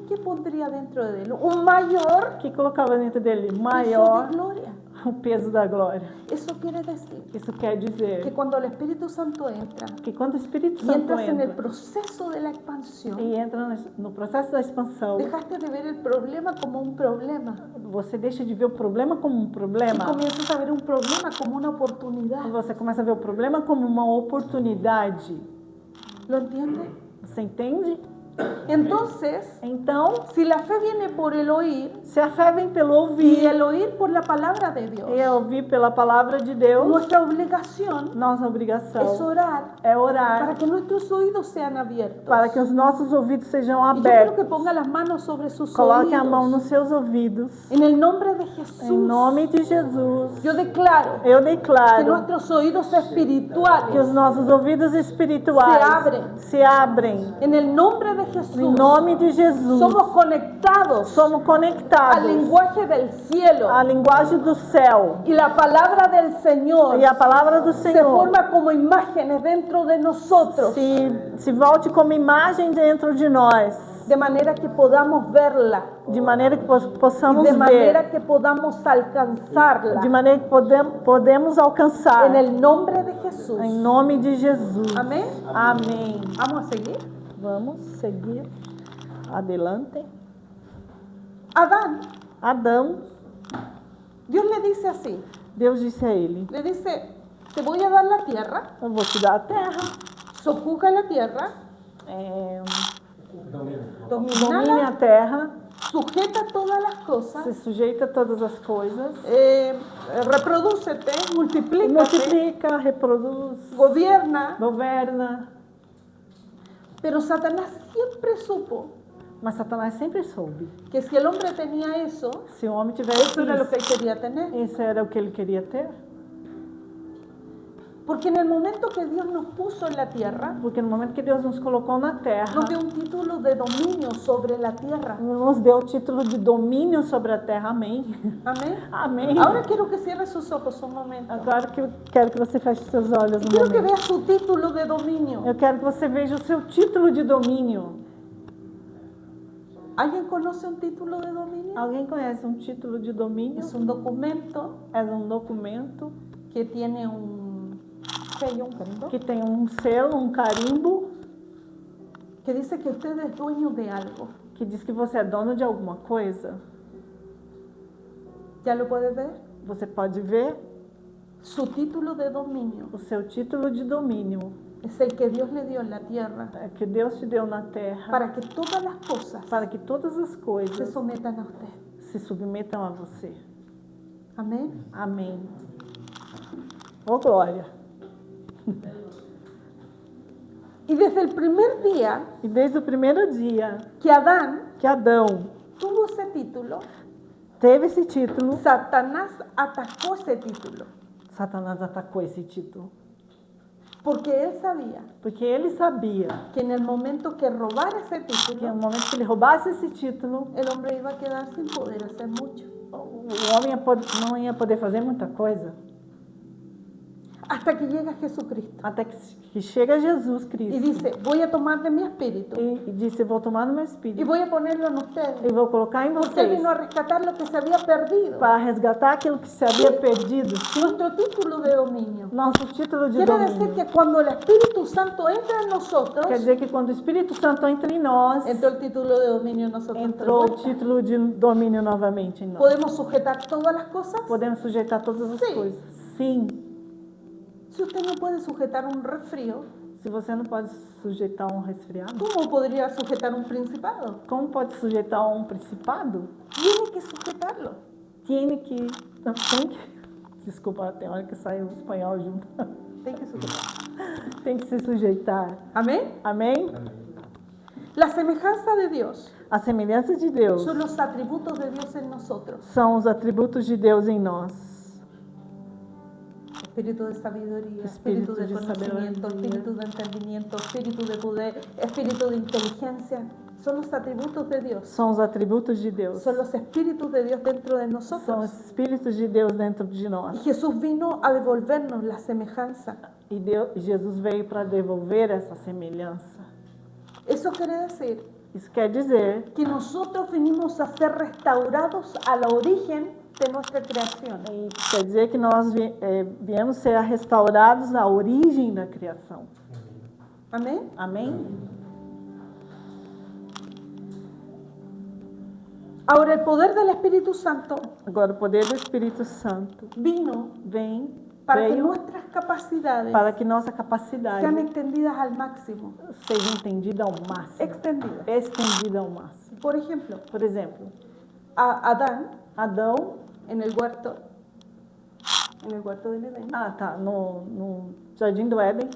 ¿qué pondría dentro de él? Un mayor que colocava dentro dele peso maior de gloria. o peso da glória. Eso quiere decir Isso quer que dizer cuando el Espíritu Santo entra que quando o Espírito y Santo entras en el entra proceso de la expansión, e entra no processo da expansão, dejaste de ver el problema como un problema você deixa de ver o problema como um y problema. comienzas a ver un problema como una oportunidad. Você começa a ver o problema como uma oportunidade. ¿Lo entiende? Você entende? Entonces, Então, si la fe viene por el oír se a fé vem pelo y ouvir el oír por la palabra de Dios, e ouvir pela palavra de Deus, nuestra obligación nossa es obrigação orar é para orar que nuestros oídos sean abiertos. para que os nossos ouvidos sejam Y yo quiero que abertos. ponga las manos sobre sus Coloque a mão oídos. nos seus ouvidos. En el nombre de Jesús, Em nome de Jesus, yo declaro eu que declaro nuestros oídos que os espirituales, nossos ouvidos espirituais se abrem. en el nombre de Em Jesús, nome de Jesus, somos conectados somos al conectados lenguaje del cielo. à linguagem do céu. Y la palabra del Señor E a palavra do se Senhor forma como imágenes dentro de nosotros, se volte como imagem dentro de nós, de manera que podamos verla, de maneira que y possamos de ver, manera que podamos alcanzarla. de maneira que podemos alcançar. En el nombre de Jesús. Em nome de Jesus. Amén. Amém. Vamos a seguir. Vamos seguir adelante. Adán, Adão, Dios le dice así, Deus disse a ele: le dice, te voy a dar la tierra, eu vou te dar a terra, sojuga la tierra, Domínio. domine dominala, a terra, sujeta todas las cosas, se sujeita a todas as coisas, reprodúcete, multiplícate, multiplica, reproduz, gobierna. governa. Pero Satanás siempre supo Mas Satanás sempre soube. que si el hombre tenía eso, Se o homem tivesse eso era lo que él isso, quería tener. esse era o que ele queria ter. Porque en el momento que Dios nos puso en la tierra, Porque no momento que Deus nos colocou na terra, nos dio un título de dominio sobre la tierra. nos deu o título de domínio sobre a terra. Amém. Amén. Amém. Ahora quiero que cierre sus ojos un momento. Agora que eu quero que você feche seus olhos Y um quiero que momento. vea su título de dominio. Eu quero que você veja o seu título de domínio. ¿Alguien conoce un título de dominio? Alguém conhece um título de domínio? Es un documento É um documento que tiene un sello, un carimbo, que tem um selo, um carimbo, que dice que usted es dueño de algo. que diz que você é dono de alguma coisa. ¿Ya lo puede ver? Você pode ver Su título de dominio o seu título de domínio es el que Dios le dio en la tierra que Deus te deu na terra para que todas las cosas para que todas as se coisas sometan a usted. se submetam a você. Amén. Amém. Oh, glória. Y desde el primer día E desde o primeiro dia que Adán que Adão tuvo ese título, teve esse título, Satanás atacó ese título. Satanás atacou esse título. Porque él sabía Porque ele sabia que en el momento que robara ese que título, no momento que ele roubasse esse título, el hombre iba a quedar sin poder hacer mucho. o homem não ia poder fazer muita coisa. Hasta que llega Jesucristo Até que chega Jesus y Cristo dice, voy a tomar de mi espíritu e disse: vou tomar no meu y espírito voy a ponerlo en ustedes. e vou colocar em Porque él vocês vino a rescatar lo que se había perdido. para resgatar aquilo que se havia perdido. Nuestro título de dominio. Nosso título de Quiere decir domínio. que cuando el Espíritu Santo entra en nosotros, Quer dizer que quando o Espírito Santo entra em nós, entró el título de dominio en nosotros. entrou o de vuelta. título de domínio novamente em nós. ¿Podemos sujetar todas las cosas? Podemos sujeitar todas as Sim. coisas. Sim. Si usted no puede sujetar un resfrío, Se você não pode sujeitar um resfriado, ¿cómo podría sujetar un principado? como pode sujeitar um principado? Tiene que sujetarlo. Tem que. Desculpa, tem hora que sai o espanhol junto. Tiene que sujetar. Tem que se sujeitar. Amén. Amém? La semejanza de Dios A semelhança de Deus son los atributos de Dios en nosotros. são os atributos de Deus em nós. Espíritu de sabiduría, Espíritu espíritu de de conocimiento, sabiduría. espíritu de entendimiento, espíritu de poder, espíritu de inteligencia. Son los atributos de Dios. São os atributos de Deus. Son los espíritus de Dios dentro de São nosotros. os espíritos de Deus dentro de Y nós. Jesús vino a devolvernos la semejanza. E Jesus veio para devolver essa semelhança. Eso quiere decir Isso quer dizer que nosotros vinimos a ser restaurados al origen de nuestra creación. E quer dizer que nós viemos ser restaurados na origem da criação. Amén. Amém? Ahora, el poder del Espíritu Santo Agora, o poder do Espírito Santo vino para que veio nuestras capacidades para que nossa capacidade sean extendidas al máximo. seja entendida ao máximo, Extendidas. estendida ao máximo. Por ejemplo, Por exemplo, a Adán Adão, en el huerto del Edén, no Jardim do Éden,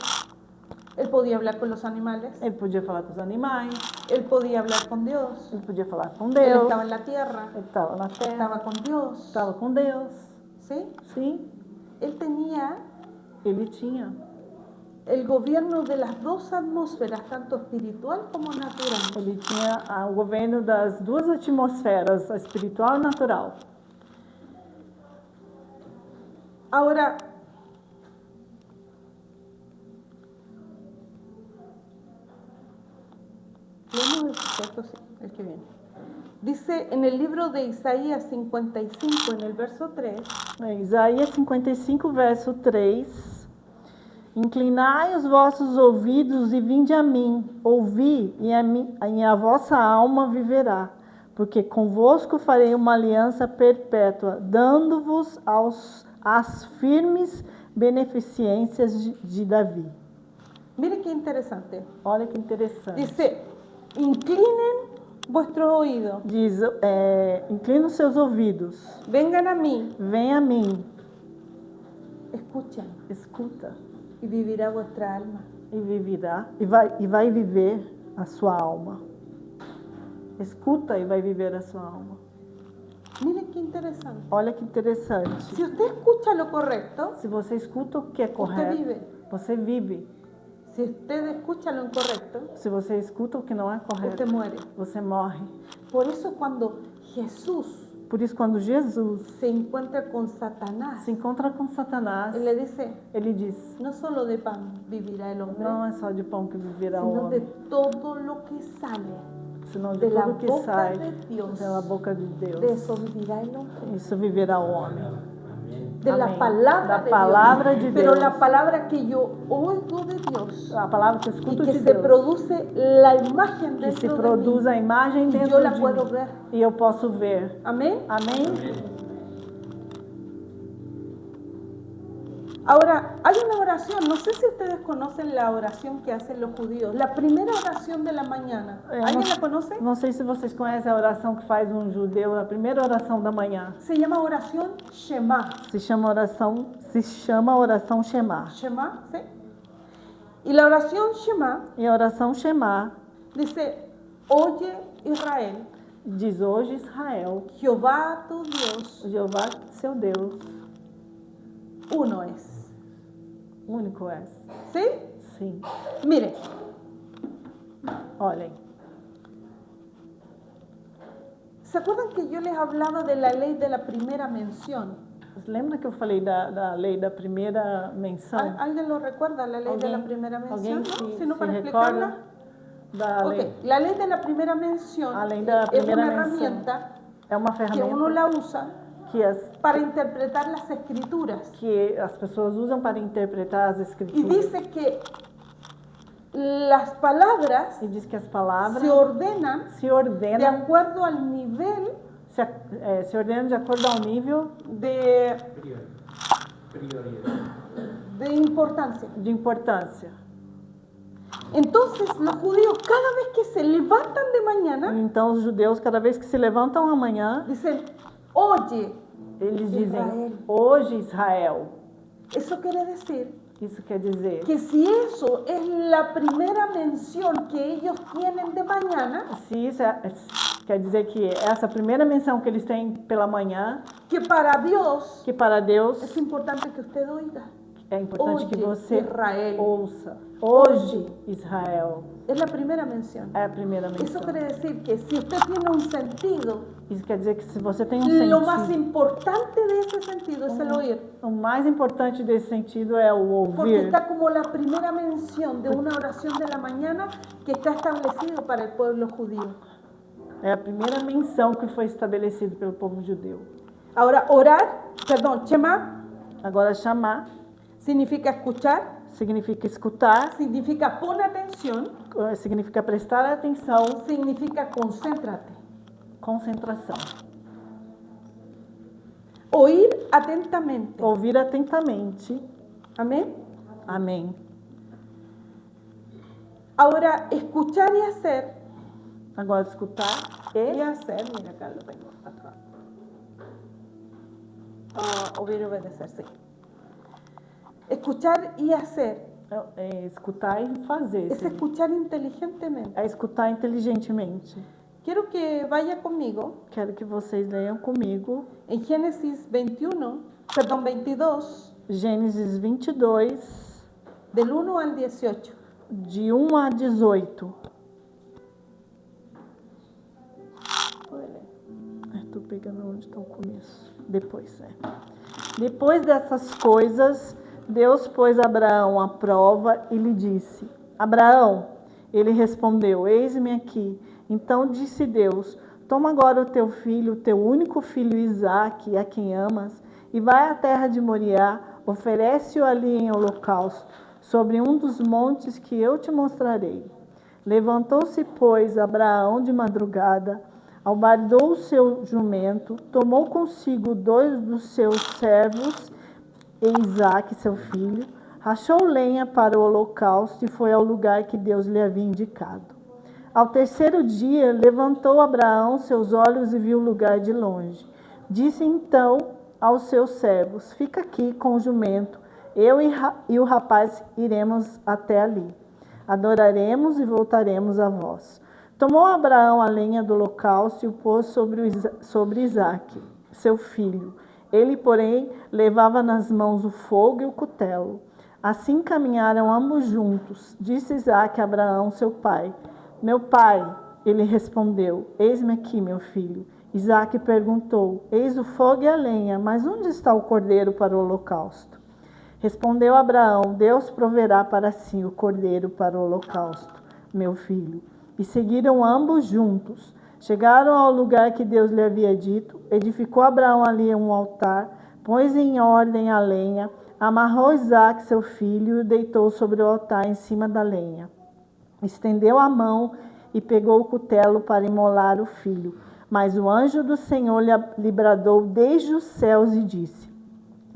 él podía hablar con los animales, ele podia falar com os animais, él podía hablar con Dios, ele podia falar com él Deus, estaba en la tierra, ele estava na terra, estaba con Dios, estava com Deus, ¿sí? sim, Él tenía ele tinha el gobierno de las dos atmósferas, tanto espiritual como natural. Ele tinha o governo das duas atmosferas, a espiritual e a natural. Ahora, leemos el texto, sí, el que viene. Dice en el libro de Isaías 55, en el verso 3, Isaías 55, verso 3. Inclinai os vossos ouvidos e vinde a mim, ouvi, e a vossa alma viverá, porque convosco farei uma aliança perpétua, dando-vos as firmes beneficências de Davi. mire qué interesante. Olha que interessante. Dice, inclinen vuestros oídos, Diz, inclina os seus ouvidos, vengan a mí, vem a mim, escuchen escuta, y vivirá vuestra alma. e viverá, e vai viver a sua alma. Escuta e vai viver a sua alma. Miren qué interesante. Olha que interessante. Si usted escucha lo correcto, Se você escuta o que é usted correto, vive. você vive. Si usted escucha lo incorrecto, Se você escuta o que não é correto, usted muere. você morre. Por eso cuando Jesús Por isso, quando Jesus se encuentra con Satanás, se encontra com Satanás, él le dice, ele diz, no solo de pan vivirá el hombre, não é só de pão que viverá o sino de homem, todo lo que sale senão de de la tudo que boca sai de Dios. pela boca de Deus. De eso vivirá el hombre. Isso viverá o homem. De la Amén. palabra La de palabra Dios. de Pero Dios. la palabra que yo oigo de Dios A palavra que eu y escuto que de se Deus, produce la imagen que se dentro de produz mí, a imagem y dentro yo la de puedo mí, ver. e eu posso ver. Amén. Amém? Ahora, hay una oración, no sé si ustedes conocen la oración que hacen los judíos, la primera oración de la mañana. ¿Alguien la conoce? Não sei se vocês conhecem a oração que faz um judeu, a primeira oração da manhã. Se llama oración Shema. Se chama oração Shema. Shema, ¿sí? Y la oración Shema E a oração Shema dice, oye Israel, diz: hoje Israel, Jehová tu Dios, Jeová seu Deus, uno es. único és. ¿Sí? Sim. Mire, Olhem, ¿se acuerdan que yo les hablaba de la ley de la primera mención? lembra que eu falei da lei da primeira menção? ¿Alguien lo recuerda, la ley de la primera mención? alguém ¿No? Si no, se para recorda explicarla. da lei? Ok, la ley de la primera mención A lei da es primeira una menção herramienta é uma que uno ferramenta la usa para interpretar las escrituras. que as pessoas usam para interpretar as Y escrituras. dice que las palabras E diz que as palavras se ordenan se de ordenam, acuerdo al nivel se ordenam de acordo ao nível de Prioridad. importancia. de importância. Entonces los judíos cada vez que se levantan de mañana Então os judeus, cada vez que se levantam amanhã, dicen, oye, eles Israel. dizem: hoje Israel. eso quiere decir Isso quer dizer que si eso es la primera mención que ellos tienen de mañana, se isso quer dizer que essa primeira menção que eles têm pela manhã, que para Dios que para Deus es importante que usted oiga. é importante que Oye, você Israel. ouça. Hoje Israel Es la primera mención. é a primeira Eso menção. quiere decir que si usted tiene un sentido, Isso quer dizer que se você tem um lo más sentido, importante de ese sentido es el oír. o mais importante desse sentido é o Porque ouvir. está como la primera mención de una oración de la mañana que está establecido para el pueblo judío. É a primeira menção que foi estabelecida pelo povo judeu. Ahora, orar, perdón, Shema Agora, chamar significa escuchar, significa escutar, significa pon atención, significa prestar atenção, significa concéntrate. concentração. Oír atentamente. Ouvir atentamente. Amén. Amém. Ahora, escuchar y hacer. Agora, escutar Y e hacer, mira acá lo tengo atrás. Oír y obedecer, sí. Escuchar y hacer é escutar e fazer. es escuchar inteligentemente. É escutar inteligentemente. Quiero que vaya conmigo Quero que vocês leiam comigo en Génesis 22, Gênesis 22, del 1 al 18. de 1 a 18. Estou pegando onde está o começo. Depois, Depois dessas coisas, Deus pôs Abraão à prova e lhe disse: Abraão, ele respondeu: Eis-me aqui. Então disse Deus: Toma agora o teu filho, o teu único filho Isaque, a quem amas, e vai à terra de Moriá, oferece-o ali em holocausto, sobre um dos montes que eu te mostrarei. Levantou-se, pois, Abraão de madrugada, albardou o seu jumento, tomou consigo 2 dos seus servos e Isaque, seu filho, rachou lenha para o holocausto e foi ao lugar que Deus lhe havia indicado. Ao terceiro dia, levantou Abraão seus olhos e viu o lugar de longe. Disse então aos seus servos: Fica aqui com o jumento, eu e o rapaz iremos até ali. Adoraremos e voltaremos a vós. Tomou Abraão a lenha do holocausto e o pôs sobre Isaque, seu filho. Ele, porém, levava nas mãos o fogo e o cutelo. Assim caminharam ambos juntos. Disse Isaque a Abraão, seu pai: Meu pai. Ele respondeu: Eis-me aqui, meu filho. Isaque perguntou: Eis o fogo e a lenha, mas onde está o cordeiro para o holocausto? Respondeu Abraão: Deus proverá para si o cordeiro para o holocausto, meu filho. E seguiram ambos juntos. Chegaram ao lugar que Deus lhe havia dito. Edificou Abraão ali um altar, pôs em ordem a lenha, amarrou Isaque, seu filho, e o deitou sobre o altar em cima da lenha. Estendeu a mão e pegou o cutelo para imolar o filho. Mas o anjo do Senhor lhe bradou desde os céus e disse: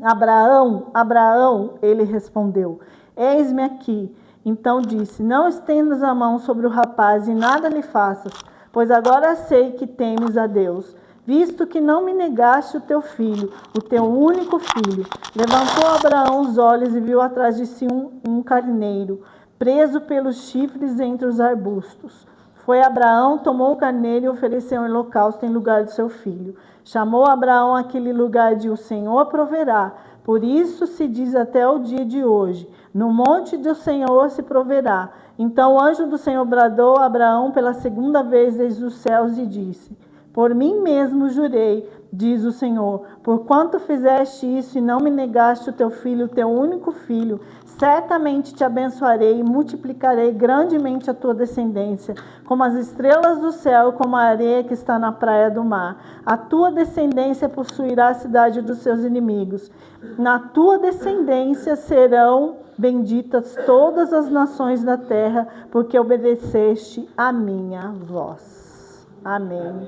Abraão, Abraão, ele respondeu: Eis-me aqui. Então disse: Não estendas a mão sobre o rapaz e nada lhe faças, pois agora sei que temes a Deus, visto que não me negaste o teu filho, o teu único filho. Levantou Abraão os olhos e viu atrás de si um carneiro, preso pelos chifres entre os arbustos. Foi Abraão, tomou o carneiro e ofereceu em holocausto em lugar do seu filho. Chamou Abraão aquele lugar de O Senhor proverá. Por isso se diz até o dia de hoje: No monte do Senhor se proverá. Então o anjo do Senhor bradou a Abraão pela segunda vez desde os céus e disse: Por mim mesmo jurei, diz o Senhor, porquanto fizeste isso e não me negaste o teu filho, o teu único filho, certamente te abençoarei e multiplicarei grandemente a tua descendência, como as estrelas do céu e como a areia que está na praia do mar. A tua descendência possuirá a cidade dos seus inimigos. Na tua descendência serão benditas todas as nações da terra, porque obedeceste a minha voz. Amém.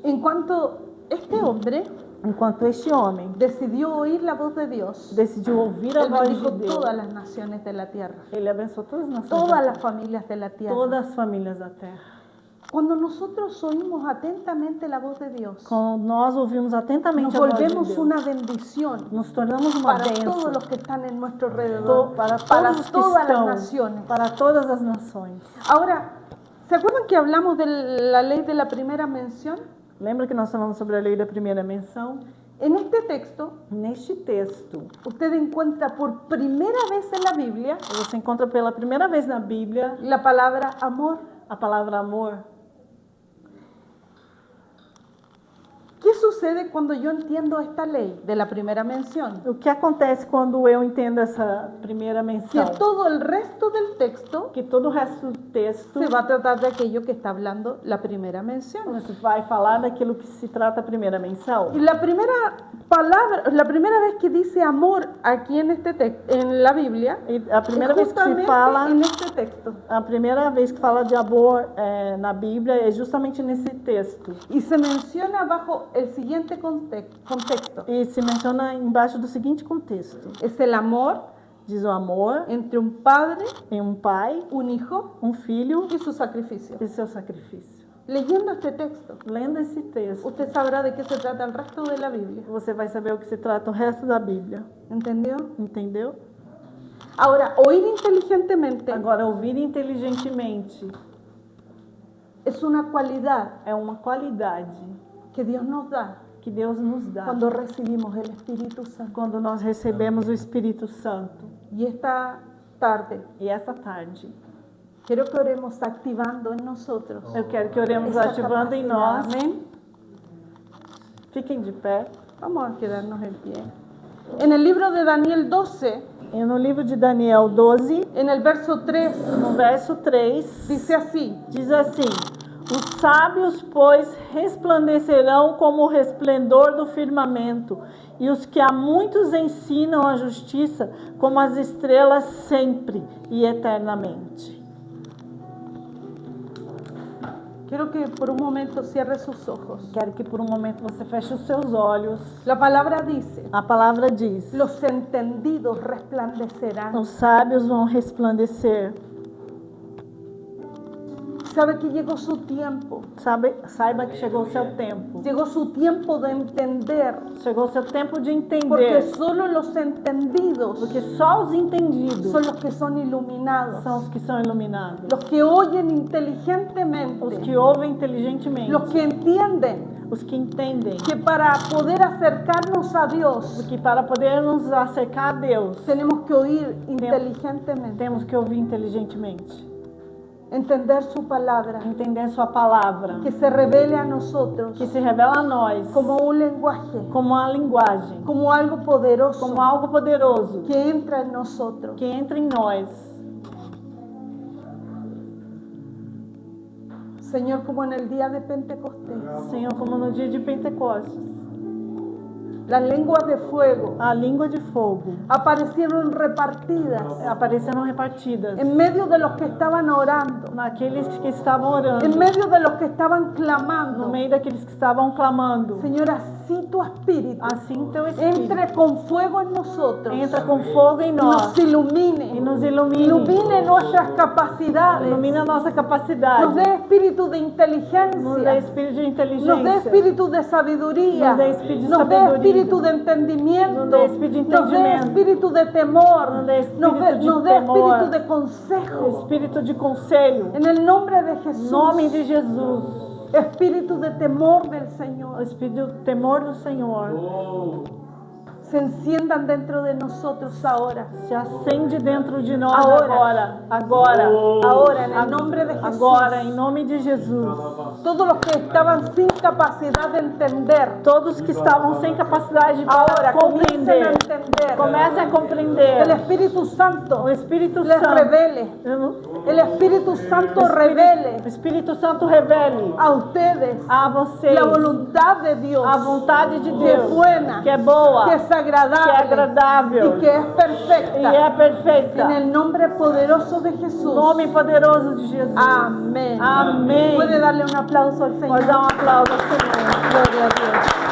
Enquanto este homem decidiu oír la voz de Dios, decidiu ouvir a él voz de bendijo Deus, todas las naciones de la tierra, ele abençoou todas as nações, todas da las terra, familias de la tierra. todas as famílias da terra. Cuando nosotros oímos atentamente la voz de Dios, Quando nós ouvimos nos atentamente a voz de volvemos Deus, una bendición nos tornamos uma para bênção todos los que están en nuestro alrededor, para para todos os que todas las estão, naciones. para todas as nações. Ahora, ¿se acuerdan que hablamos de la ley de la primera mención? Lembra que nós falamos sobre a lei da primeira menção? En este texto, Neste texto, usted encuentra por primera vez en la Biblia você encontra pela primeira vez na Bíblia la palabra amor. a palavra amor. ¿Qué sucede cuando yo entiendo esta ley de la primera mención? O que acontece quando eu entendo essa primeira Que menção? todo el resto del texto Que todo o resto do texto se va a tratar de aquello que está hablando la primera mención. você vai falar daquilo que se trata a primeira menção. Y la primera palabra, la primera vez que dice amor aquí en este en la Biblia, E a primeira es vez que se justamente fala, en este texto. a primeira vez que fala de amor na Bíblia é justamente nesse texto. Y se menciona bajo el siguiente contexto. E se menciona embaixo do seguinte contexto: Es el amor diz o amor entre un padre, em um pai, un hijo um filho y su sacrificio. e seu sacrifício. Leyendo este texto, Lendo esse texto, usted sabrá de qué se trata el resto de la Biblia. você vai saber o que se trata o resto da Bíblia. ¿Entendió? Entendeu? Ahora, oír inteligentemente Agora, ouvir inteligentemente es una cualidad é uma qualidade que Dios nos da que Deus nos dá cuando recibimos el Espíritu Santo. quando nós recebemos o Espírito Santo. Y esta tarde E esta tarde, quiero que oremos activando en nosotros eu quero que oremos esa ativando em capacidad. nós. Amén. Fiquem de pé. Vamos a quedarnos en pie. En el libro de Daniel 12, E no livro de Daniel 12, en el verso 3, no verso 3, dice así: diz assim: os sábios, pois, resplandecerão como o resplendor do firmamento, e os que a muitos ensinam a justiça como as estrelas sempre e eternamente. quiero que por un momento cierre sus ojos. Quero que por um momento você feche os seus olhos. La palabra dice: A palavra diz: los entendidos resplandecerán. os sábios vão resplandecer. Sabe que llegó su tiempo. Saiba que chegou o seu tempo. Llegó su tiempo de entender. Chegou o seu tempo de Porque entender. solo los entendidos Porque só os entendidos son los que son iluminados. são os que são iluminados. Los que oyen inteligentemente. Os que ouvem inteligentemente. Los que entienden Os que entendem que para poder acercarnos a Dios que para poder nos acercar a Deus, tenemos que oír inteligentemente. temos que ouvir inteligentemente. Entender su palabra. Entender sua palavra. Que se revele a nosotros Que se revela a nós como un lenguaje. como uma linguagem. Como algo poderoso. Como algo poderoso. Que entra en nosotros. Que entra em nós. Señor, como en el día de Pentecostés. Senhor, como no dia de Pentecostes. Las lenguas de fuego A língua de fogo aparecieron repartidas apareceram repartidas en medio de los que estaban orando, naqueles que estavam orando, en medio de los que estaban no clamando. meio daqueles que estavam clamando. Señor, así tu espíritu Assim teu Espírito entre con fuego en nosotros entra com fogo em y nós nos ilumine, e nos ilumine. ilumine nuestras capacidades, Ilumina a nossa nos capacidade. dé espíritu de Nos dê inteligencia, espírito de nos dé inteligência. espíritu de sabiduría, Nos dê espírito de nos dé sabedoria. espíritu de entendimiento, Nos dê espírito de nos dé entendimento. espíritu de temor, Nos dê espírito nos de dé temor. espíritu de consejo. Espírito de conselho. En el nombre de Em Jesús, nome de Jesus. espíritu de temor del O Señor, espírito do temor do Senhor se enciendan dentro de nosotros ahora. se acende dentro de nós Ahora. agora. Ahora, en el nombre de Jesús. Agora, em nome de Jesus. Todos los que estaban sin capacidad de entender, Todos que estavam sem capacidade ahora para comiencen a compreender, entender. comecem a El compreender. Espíritu Santo O Espírito les Santo. revele. El Espíritu Santo revele O Espírito Santo revele a ustedes a vocês la voluntad de Dios, a vontade de que Deus, es buena, que é boa, que es agradable, que é agradável y que es e perfecta. é perfeita. En el nombre poderoso de No Jesús. nome poderoso de Jesus. Amén. Amém. Puede darle un aplauso al Señor. Pode dar um aplauso ao Senhor. Gloria a Dios.